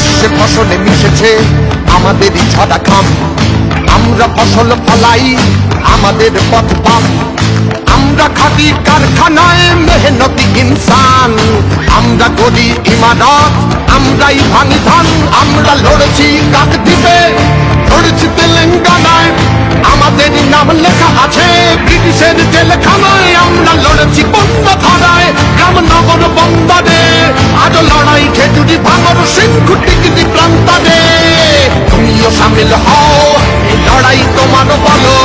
শস্যে ফসলে মিশেছে আমাদেরই ঝরা ঘাম। আমরা ফসল ফলাই, আমাদের পথ পাম। আমরা খাটি কারখানায় মেহনতি ইনসান। আমরা গড়ি ইমারত, আমরাই ভাঙি ধান। আমরা লড়েছি কাকদ্বীপে, লড়েছি তেলেঙ্গানায়, আমাদের নাম লেখা আছে ব্রিটিশের জেলখানায়। আমরা লড়েছি বন্যা ধারায়, গ্রাম নগর বন্দরে, আজ লড়াই খেজুরি ভাঙর সিংহু টিকিটি প্রান্তরে। তুমিও সামিল হও, এই লড়াই তোমার বলো।